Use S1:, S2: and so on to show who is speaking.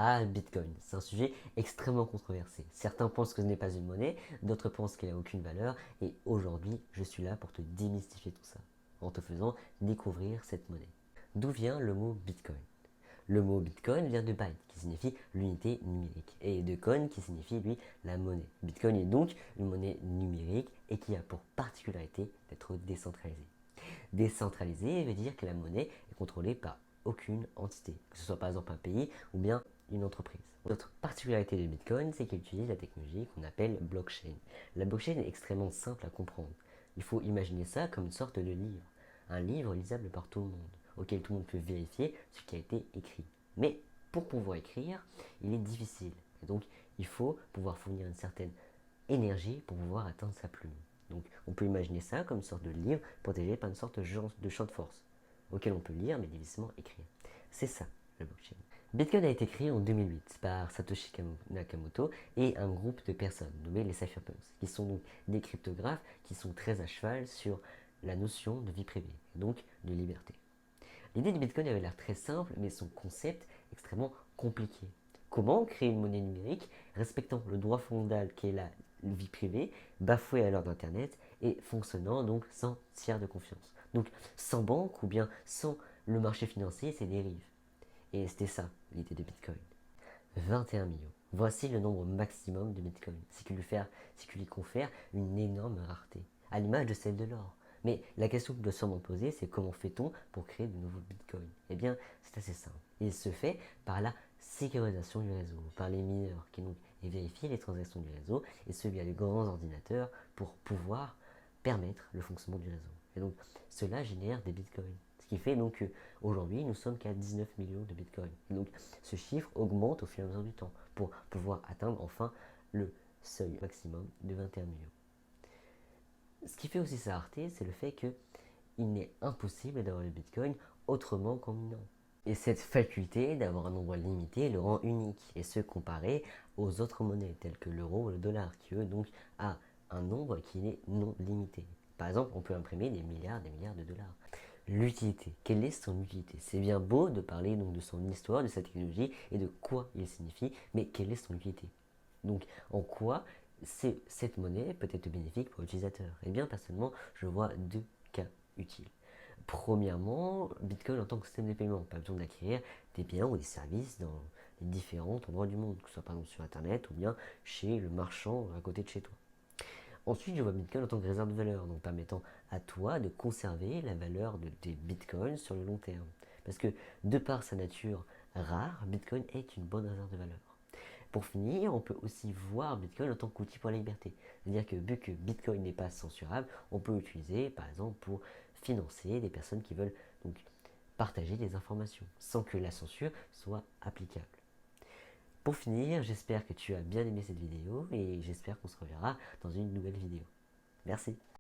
S1: à Bitcoin. C'est un sujet extrêmement controversé. Certains pensent que ce n'est pas une monnaie, d'autres pensent qu'elle n'a aucune valeur, et aujourd'hui, je suis là pour te démystifier tout ça, en te faisant découvrir cette monnaie. D'où vient le mot Bitcoin? Le mot Bitcoin vient de byte, qui signifie l'unité numérique, et de coin, qui signifie, lui, la monnaie. Bitcoin est donc une monnaie numérique et qui a pour particularité d'être décentralisée. Décentralisée veut dire que la monnaie est contrôlée par aucune entité, que ce soit par exemple un pays ou bien une entreprise. L'autre particularité de Bitcoin, c'est qu'il utilise la technologie qu'on appelle blockchain. La blockchain est extrêmement simple à comprendre. Il faut imaginer ça comme une sorte de livre. Un livre lisable par tout le monde, auquel tout le monde peut vérifier ce qui a été écrit. Mais pour pouvoir écrire, il est difficile. Et donc, il faut pouvoir fournir une certaine énergie pour pouvoir atteindre sa plume. Donc, on peut imaginer ça comme une sorte de livre protégé par une sorte de champ de force, auquel on peut lire mais difficilement écrire. C'est ça, le blockchain. Bitcoin a été créé en 2008 par Satoshi Nakamoto et un groupe de personnes nommés les cypherpunks, qui sont donc des cryptographes qui sont très à cheval sur la notion de vie privée, et donc de liberté. L'idée du Bitcoin avait l'air très simple, mais son concept extrêmement compliqué. Comment créer une monnaie numérique respectant le droit fondamental qui est la vie privée, bafouée à l'heure d'Internet et fonctionnant donc sans tiers de confiance. Donc sans banque ou bien sans le marché financier et ses dérives. Et c'était ça l'idée de Bitcoin. 21 millions. Voici le nombre maximum de Bitcoin, ce qui lui confère une énorme rareté, à l'image de celle de l'or. Mais la question que doit sûrement poser, c'est comment fait-on pour créer de nouveaux bitcoins? Eh bien, c'est assez simple. Il se fait par la sécurisation du réseau, par les mineurs qui donc vérifient les transactions du réseau, et ce via les grands ordinateurs pour pouvoir permettre le fonctionnement du réseau. Et donc, cela génère des bitcoins. Ce qui fait donc qu'aujourd'hui, nous sommes qu'à 19 millions de bitcoins. Et donc, ce chiffre augmente au fur et à mesure du temps pour pouvoir atteindre enfin le seuil maximum de 21 millions. Ce qui fait aussi sa rareté, c'est le fait qu'il n'est impossible d'avoir le Bitcoin autrement qu'en minant. Et cette faculté d'avoir un nombre limité le rend unique, et ce comparé aux autres monnaies telles que l'euro ou le dollar, qui eux donc a un nombre qui est non limité. Par exemple, on peut imprimer des milliards de dollars. L'utilité. Quelle est son utilité? C'est bien beau de parler donc de son histoire, de sa technologie et de quoi il signifie, mais quelle est son utilité? Donc, en quoi cette monnaie peut être bénéfique pour l'utilisateur? Eh bien, personnellement, je vois deux cas utiles. Premièrement, Bitcoin en tant que système de paiement, pas besoin d'acquérir des biens ou des services dans les différents endroits du monde, que ce soit par exemple sur Internet ou bien chez le marchand à côté de chez toi. Ensuite, je vois Bitcoin en tant que réserve de valeur, donc permettant à toi de conserver la valeur de tes Bitcoins sur le long terme. Parce que de par sa nature rare, Bitcoin est une bonne réserve de valeur. Pour finir, on peut aussi voir Bitcoin en tant qu'outil pour la liberté. C'est-à-dire que vu que Bitcoin n'est pas censurable, on peut l'utiliser par exemple pour financer des personnes qui veulent donc partager des informations sans que la censure soit applicable. Pour finir, j'espère que tu as bien aimé cette vidéo et j'espère qu'on se reverra dans une nouvelle vidéo. Merci.